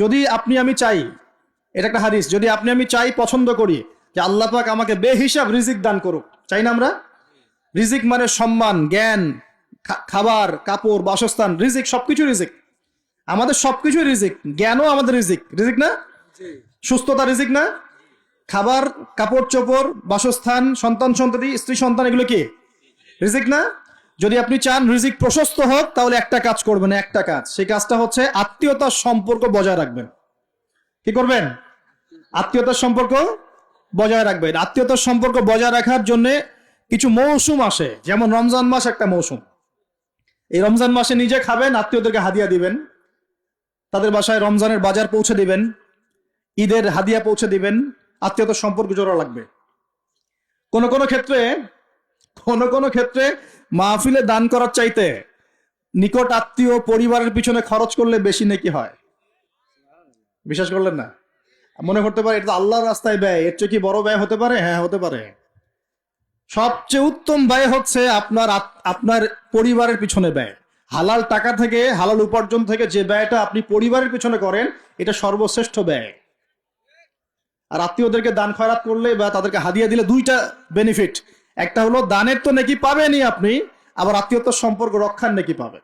যদি আপনি আমি চাই, এটা একটা হাদিস, যদি আপনি আমি চাই, পছন্দ করি যে আল্লাহ পাক আমাকে বেহিসাব রিজিক দান করুক, চাই না আমরা? রিজিক মানে সম্মান, জ্ঞান, খাবার, কাপড়, বাসস্থান, রিজিক, সবকিছু রিজিক। আমাদের সবকিছু রিজিক, জ্ঞানও আমাদের রিজিক, রিজিক না? সুস্থতা রিজিক না? খাবার, কাপড় চোপড়, বাসস্থান, সন্তান সন্ততি, স্ত্রী সন্তান, এগুলো কি রিজিক না? যদি আপনি চান রিজিক প্রশস্ত হোক, তাহলে একটা কাজ করবেন, একটা কাজ, সেই কাজটা হচ্ছে আত্মীয়তার সম্পর্ক বজায় রাখবেন। কি করবেন? আত্মীয়তার সম্পর্ক বজায় রাখবেন। আত্মীয়তার সম্পর্ক বজায় রাখার জন্য কিছু মৌসুম আসে, যেমন রমজান মাস একটা মৌসুম। এই রমজান মাসে নিজে খাবেন, আত্মীয়দেরকে হাদিয়া দিবেন, তাদের বাসায় রমজানের বাজার পৌঁছে দিবেন, ঈদের হাদিয়া পৌঁছে দিবেন, আত্মীয়তার সম্পর্ক জোড়া লাগবে। কোন কোন ক্ষেত্রে মাহফিলে দান করার চাইতে নিকট আত্মীয় পরিবারের পিছনে খরচ করলে বেশি নেকি হয়। বিশ্বাস করলেন না? মনে করতে পারে এটা তো আল্লাহর রাস্তায় ব্যয়, এর চেয়ে কি বড় ব্যয় হতে পারে? হ্যাঁ, হতে পারে। সবচেয়ে উত্তম ব্যয় হচ্ছে আপনার পরিবারের পিছনে ব্যয়। হালাল টাকা থেকে, হালাল উপার্জন থেকে যে ব্যয়টা আপনি পরিবারের পিছনে করেন, এটা সর্বশ্রেষ্ঠ ব্যয়। আর আত্মীয়দেরকে দান খয়রাত করলে বা তাদেরকে হাদিয়া দিলে দুইটা বেনিফিট। একটা হলো দানের তো নেকি পাবেনই আপনি, আবার আত্মীয়তার সম্পর্ক রক্ষার নেকি পাবেন।